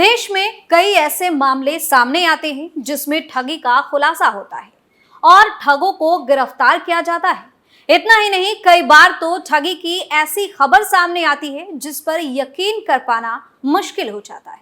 देश में कई ऐसे मामले सामने आते हैं जिसमें ठगी का खुलासा होता है और ठगों को गिरफ्तार किया जाता है। इतना ही नहीं, कई बार तो ठगी की ऐसी खबर सामने आती है जिस पर यकीन कर पाना मुश्किल हो जाता है।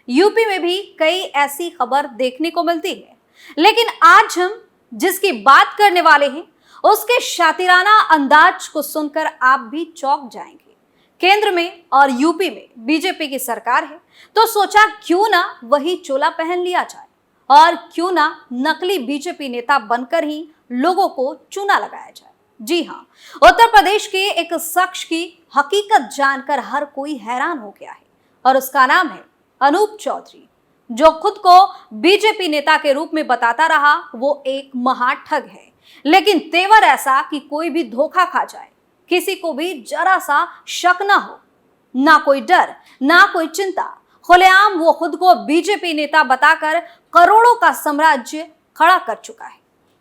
यूपी में भी कई ऐसी खबर देखने को मिलती है, लेकिन आज हम जिसकी बात करने वाले हैं उसके शातिराना अंदाज को सुनकर आप भी चौंक जाएंगे। केंद्र में और यूपी में बीजेपी की सरकार है, तो सोचा क्यों ना वही चोला पहन लिया जाए और क्यों ना नकली बीजेपी नेता बनकर ही लोगों को चूना लगाया जाए। जी हाँ, उत्तर प्रदेश के एक शख्स की हकीकत जानकर हर कोई हैरान हो गया है और उसका नाम है अनूप चौधरी, जो खुद को बीजेपी नेता के रूप में बताता रहा। वो एक महाठग है, लेकिन तेवर ऐसा कि कोई भी धोखा खा जाए, किसी को भी जरा सा शक ना हो, ना कोई डर ना कोई चिंता। खुलेआम वो खुद को बीजेपी नेता बताकर करोड़ों का साम्राज्य खड़ा कर चुका है,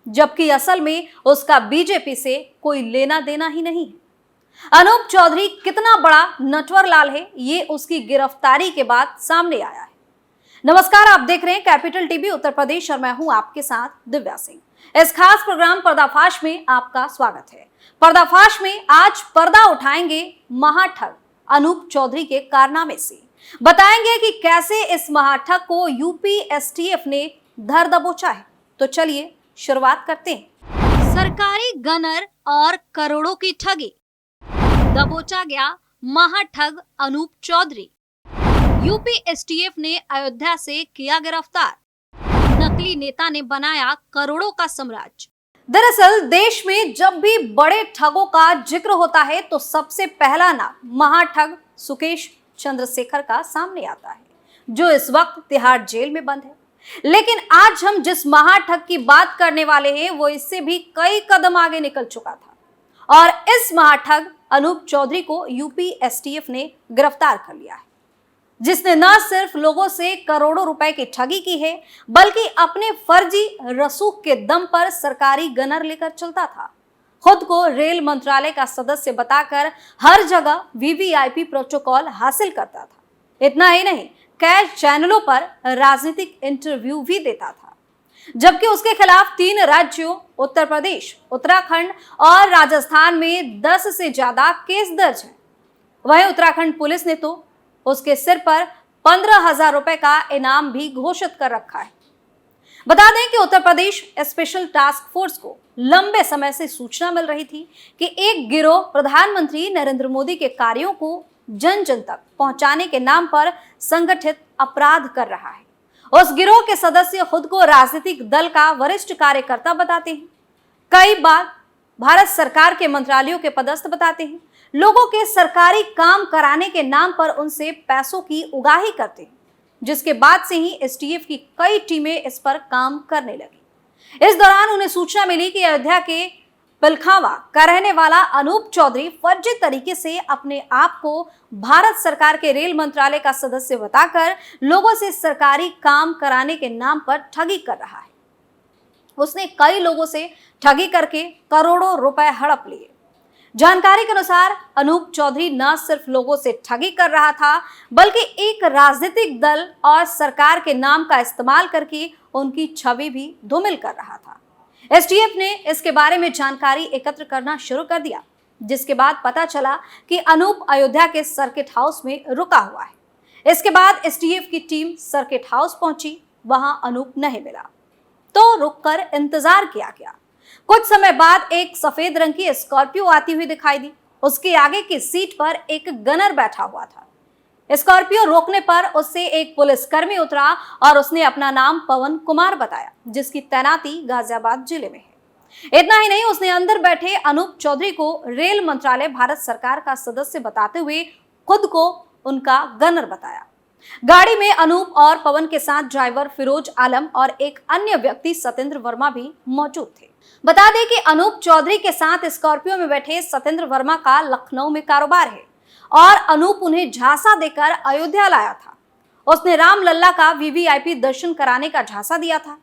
जबकि असल में उसका बीजेपी से कोई लेना देना ही नहीं है। अनूप चौधरी कितना बड़ा नटवर लाल है, ये उसकी गिरफ्तारी के बाद सामने आया है। नमस्कार, आप देख रहे हैं कैपिटल टीवी उत्तर प्रदेश और मैं हूं आपके साथ दिव्या सिंह। इस खास प्रोग्राम पर्दाफाश में आपका स्वागत है। पर्दाफाश में आज पर्दा उठाएंगे महाठग अनूप चौधरी के कारनामे से। बताएंगे कि कैसे इस महाठग को यूपी एसटीएफ ने धर दबोचा है। तो चलिए शुरुआत करते हैं। सरकारी गनर और करोड़ों की ठगी, दबोचा गया महाठग अनूप चौधरी। यूपी एसटीएफ ने अयोध्या से किया गिरफ्तार, नकली नेता ने बनाया करोड़ों का साम्राज्य। दरअसल देश में जब भी बड़े ठगों का जिक्र होता है तो सबसे पहला नाम महाठग सुकेश चंद्रशेखर का सामने आता है, जो इस वक्त तिहाड़ जेल में बंद है। लेकिन आज हम जिस महाठग की बात करने वाले हैं वो इससे भी कई कदम आगे निकल चुका था और इस महाठग अनूप चौधरी को यूपी एसटीएफ ने गिरफ्तार कर लिया है, जिसने न सिर्फ लोगों से करोड़ों रुपए की ठगी की है, बल्कि अपने फर्जी रसूख के दम पर सरकारी गनर लेकर चलता था। खुद को रेल मंत्रालय का सदस्य बताकर हर जगह वीवीआईपी प्रोटोकॉल हासिल करता था। इतना ही नहीं, कई चैनलों पर राजनीतिक इंटरव्यू भी देता था, जबकि उसके खिलाफ 3 राज्यों उत्तर प्रदेश, उत्तराखंड और राजस्थान में 10 से ज्यादा केस दर्ज हैं। वहीं उत्तराखंड पुलिस ने तो उसके सिर पर 15,000 रुपए का इनाम भी घोषित कर रखा है। बता दें कि Uttar Pradesh special task force को लंबे समय से सूचना मिल रही थी कि एक गिरोह प्रधानमंत्री नरेंद्र मोदी के कार्यों को जन जन तक पहुंचाने के नाम पर संगठित अपराध कर रहा है। उस गिरोह के सदस्य खुद को राजनीतिक दल का वरिष्ठ कार्यकर्ता बताते हैं, कई बार भारत सरकार के मंत्रालयों के पदस्थ बताते हैं, लोगों के सरकारी काम कराने के नाम पर उनसे पैसों की उगाही करते हैं, जिसके बाद से ही एसटीएफ की कई टीमें इस पर काम करने लगी। इस दौरान उन्हें सूचना मिली कि अयोध्या के पिलखावा का रहने वाला अनूप चौधरी फर्जी तरीके से अपने आप को भारत सरकार के रेल मंत्रालय का सदस्य बताकर लोगों से सरकारी काम कराने के नाम पर ठगी कर रहा है। उसने कई लोगों से ठगी करके करोड़ों रुपए हड़प लिए। जानकारी के अनुसार अनूप चौधरी न सिर्फ लोगों से ठगी कर रहा था, बल्कि एक राजनीतिक दल और सरकार के नाम का इस्तेमाल करके उनकी छवि भी धूमिल कर रहा था। एसटीएफ ने इसके बारे में जानकारी एकत्र करना शुरू कर दिया, जिसके बाद पता चला कि अनूप अयोध्या के सर्किट हाउस में रुका हुआ है। इसके बाद एसटीएफ की टीम सर्किट हाउस पहुंची, वहां अनूप नहीं मिला तो रुककर इंतजार किया गया। कुछ समय बाद एक सफेद रंग की स्कॉर्पियो आती हुई दिखाई दी। उसके आगे की सीट पर एक गनर बैठा हुआ था। स्कॉर्पियो रोकने पर उससे एक पुलिसकर्मी उतरा और उसने अपना नाम पवन कुमार बताया, जिसकी तैनाती गाजियाबाद जिले में है। इतना ही नहीं, उसने अंदर बैठे अनूप चौधरी को रेल मंत्रालय भारत सरकार का सदस्य बताते हुए खुद को उनका गनर बताया। गाड़ी में अनूप और पवन के साथ ड्राइवर फिरोज आलम और एक अन्य व्यक्ति सत्येंद्र वर्मा भी मौजूद थे। बता दें कि अनूप चौधरी के साथ स्कॉर्पियो में बैठे सत्येंद्र वर्मा का लखनऊ में कारोबार है और अनूप उन्हें झांसा देकर अयोध्या लाया था। उसने रामलल्ला का वीवीआईपी दर्शन कराने का झांसा दिया था।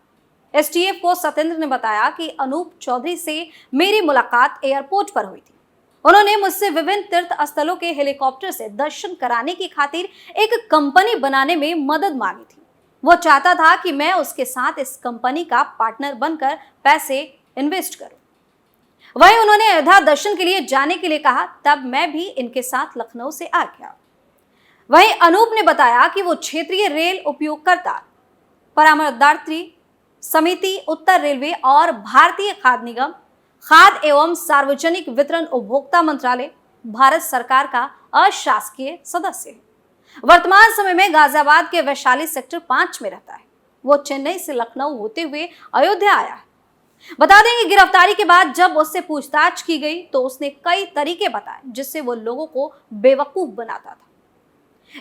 एसटीएफ को सत्येंद्र ने बताया कि अनूप चौधरी से मेरी मुलाकात एयरपोर्ट पर हुई थी। उन्होंने मुझसे विभिन्न तीर्थ स्थलों के हेलीकॉप्टर से दर्शन कराने की खातिर एक कंपनी बनाने में मदद मांगी थी। वो चाहता था कि मैं उसके साथ इस कंपनी का पार्टनर बनकर पैसे इन्वेस्ट करूं। वहीं उन्होंने अयोध्या दर्शन के लिए जाने के लिए कहा, तब मैं भी इनके साथ लखनऊ से आ गया। वहीं अनूप ने बताया कि वो क्षेत्रीय रेल उपयोगकर्ता परामर्शदात्री समिति, उत्तर रेलवे और भारतीय खाद्य निगम, खाद्य एवं सार्वजनिक वितरण उपभोक्ता मंत्रालय, भारत सरकार का अशासकीय सदस्य है। वर्तमान समय में गाजियाबाद के वैशाली सेक्टर 5 में रहता है। वो चेन्नई से लखनऊ होते हुए अयोध्या आया है। बता दें कि गिरफ्तारी के बाद जब उससे पूछताछ की गई तो उसने कई तरीके बताए जिससे वो लोगों को बेवकूफ बनाता था।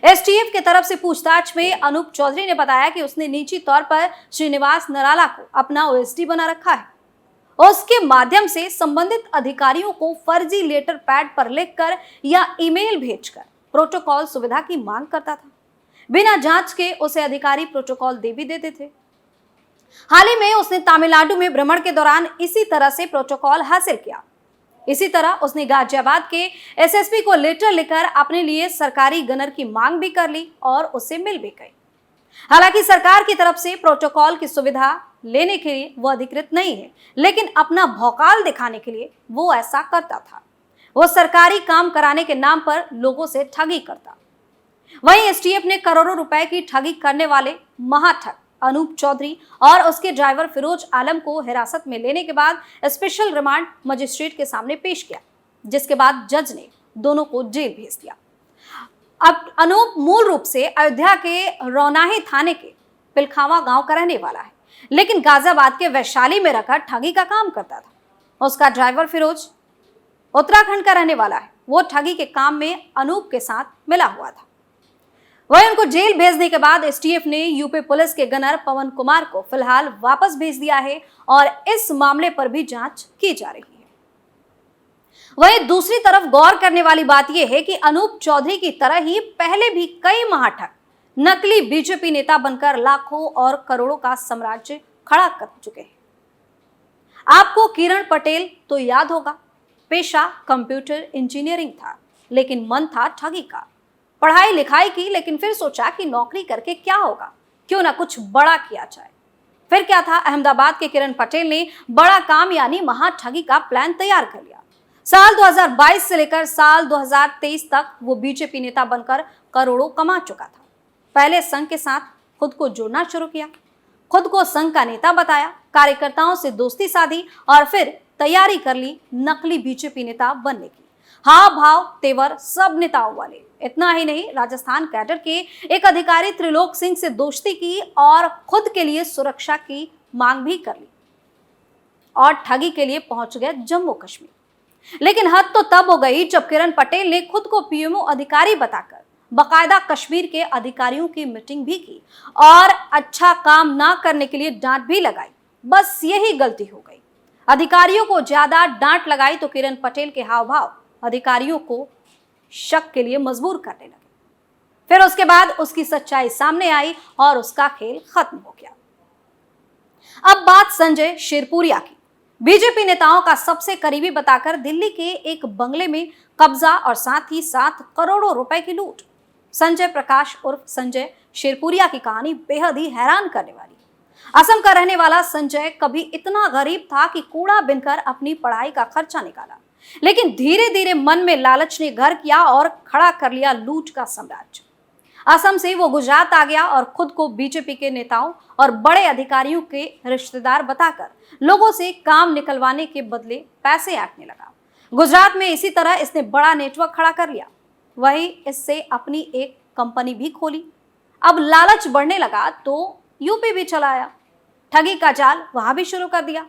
एसटीएफ की तरफ से पूछताछ में अनूप चौधरी ने बताया कि उसने निजी तौर पर श्रीनिवास नराला को अपना ओएसडी बना रखा है। उसके माध्यम से संबंधित अधिकारियों को फर्जी लेटर पैड पर लिखकर या ईमेल भेजकर प्रोटोकॉल सुविधा की मांग करता था। बिना जांच के उसे अधिकारी प्रोटोकॉल दे भी देते थे। हाल ही में उसने तमिलनाडु में भ्रमण के दौरान इसी तरह से प्रोटोकॉल हासिल किया। इसी तरह उसने गाजियाबाद के एसएसपी को लेटर लिखकर अपने लिए सरकारी गनर की मांग भी कर ली और उससे मिल भी गई। हालांकि सरकार की तरफ से प्रोटोकॉल की सुविधा लेने के लिए वो अधिकृत नहीं है, लेकिन अपना भौकाल दिखाने के लिए वो ऐसा करता था। वो सरकारी काम कराने के नाम पर लोगों से ठगी करता। वहीं एसटीएफ ने करोड़ों रुपए की ठगी करने वाले महाठग अनूप चौधरी और उसके ड्राइवर फिरोज आलम को हिरासत में लेने के बाद स्पेशल रिमांड मजिस्ट्रेट के सामने पेश किया, जिसके बाद जज ने दोनों को जेल भेज दिया। अब अनूप मूल रूप से अयोध्या के रौनाही थाने के पिलखावा गांव का रहने वाला है, लेकिन गाजियाबाद के वैशाली में रहकर ठगी का काम करता था। उसका ड्राइवर फिरोज उत्तराखंड का रहने वाला है। वो ठगी के काम में अनूप के साथ मिला हुआ था। वहीं उनको जेल भेजने के बाद एसटीएफ ने यूपी पुलिस के गनर पवन कुमार को फिलहाल वापस भेज दिया है और इस मामले पर भी जांच की जा रही है। वहीं दूसरी तरफ गौर करने वाली बात यह है कि अनूप चौधरी की तरह ही पहले भी कई महाठग नकली बीजेपी नेता बनकर लाखों और करोड़ों का साम्राज्य खड़ा कर चुके हैं। आपको किरण पटेल तो याद होगा, पेशा कंप्यूटर इंजीनियरिंग था, लेकिन मन था ठगी का। पढ़ाई लिखाई की, लेकिन फिर सोचा कि नौकरी करके क्या होगा, क्यों ना कुछ बड़ा किया जाए। फिर क्या था, अहमदाबाद के किरण पटेल ने बड़ा काम यानी महाठगी का प्लान तैयार कर लिया। साल 2022 से लेकर साल 2023 तक वो बीजेपी नेता बनकर करोड़ों कमा चुका था। पहले संघ के साथ खुद को जोड़ना शुरू किया, खुद को संघ का नेता बताया, कार्यकर्ताओं से दोस्ती साधी और फिर तैयारी कर ली नकली बीजेपी नेता बनने की। हाव भाव तेवर सब नेताओं वाले। इतना ही नहीं, राजस्थान कैडर के एक अधिकारी त्रिलोक सिंह से दोस्ती की और खुद के लिए सुरक्षा की मांग भी कर ली और ठगी के लिए पहुंच गए जम्मू कश्मीर। लेकिन हद तो तब हो गई जब किरण पटेल ने खुद को पीएमओ अधिकारी बताकर बाकायदा कश्मीर के अधिकारियों की मीटिंग भी की और अच्छा काम ना करने के लिए डांट भी लगाई। बस यही गलती हो गई। अधिकारियों को ज्यादा डांट लगाई तो किरण पटेल के हाव भाव अधिकारियों को शक के लिए मजबूर करने लगे। फिर उसके बाद उसकी सच्चाई सामने आई और उसका खेल खत्म हो गया। अब बात संजय शेरपुरिया की। बीजेपी नेताओं का सबसे करीबी बताकर दिल्ली के एक बंगले में कब्जा और साथ ही साथ करोड़ों रुपए की लूट। संजय प्रकाश उर्फ संजय शेरपुरिया की कहानी बेहद ही हैरान करने वाली है। असम का रहने वाला संजय कभी इतना गरीब था कि कूड़ा बिनकर अपनी पढ़ाई का खर्चा निकाला, लेकिन धीरे धीरे मन में लालच ने घर किया और खड़ा कर लिया लूट का साम्राज्य। असम से वो गुजरात आ गया और खुद को बीजेपी के नेताओं और बड़े अधिकारियों के रिश्तेदार बताकर लोगों से काम निकलवाने के बदले पैसे ऐंठने लगा। गुजरात में इसी तरह इसने बड़ा नेटवर्क खड़ा कर लिया। वही इससे अपनी एक कंपनी भी खोली। अब लालच बढ़ने लगा तो यूपी भी चला आया। ठगी का जाल वहां भी शुरू कर दिया।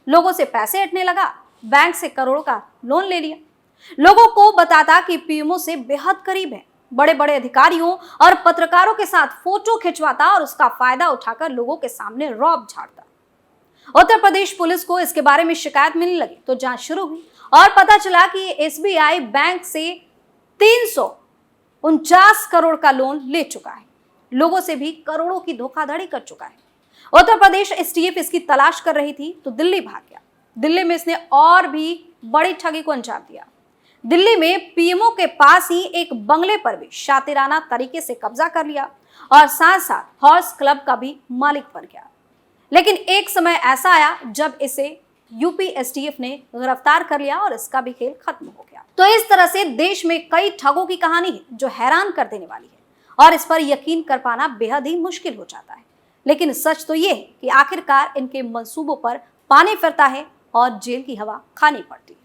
लोगों से पैसे ऐंठने लगा, बैंक से करोड़ों का लोन ले लिया। लोगों को बताता कि पीएमओ से बेहद करीब है। बड़े बड़े अधिकारियों और पत्रकारों के साथ फोटो खिंचवाता और उसका फायदा उठाकर लोगों के सामने रौब झाड़ता। उत्तर प्रदेश पुलिस को इसके बारे में शिकायत मिलने लगी तो जांच शुरू हुई और पता चला कि एसबीआई बैंक से 349 करोड़ का लोन ले चुका है। लोगों से भी करोड़ों की धोखाधड़ी कर चुका है। उत्तर प्रदेश एसटीएफ इसकी तलाश कर रही थी तो दिल्ली भाग गया। दिल्ली में इसने और भी बड़ी ठगी को अंजाम दिया। दिल्ली में पीएमओ के पास ही एक बंगले पर भी शातिराना तरीके से कब्जा कर लिया और साथ साथ हॉर्स क्लब का भी मालिक बन गया। लेकिन एक समय ऐसा आया जब इसे यूपी एसटीएफ ने गिरफ्तार कर लिया और इसका भी खेल खत्म हो गया। तो इस तरह से देश में कई ठगों की कहानी है जो हैरान कर देने वाली है और इस पर यकीन कर पाना बेहद ही मुश्किल हो जाता है। लेकिन सच तो ये है कि आखिरकार इनके मंसूबों पर पानी फिरता है और जेल की हवा खानी पड़ती है।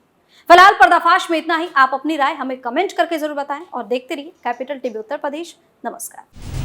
फिलहाल पर्दाफाश में इतना ही। आप अपनी राय हमें कमेंट करके जरूर बताएं और देखते रहिए कैपिटल टीवी उत्तर प्रदेश। नमस्कार।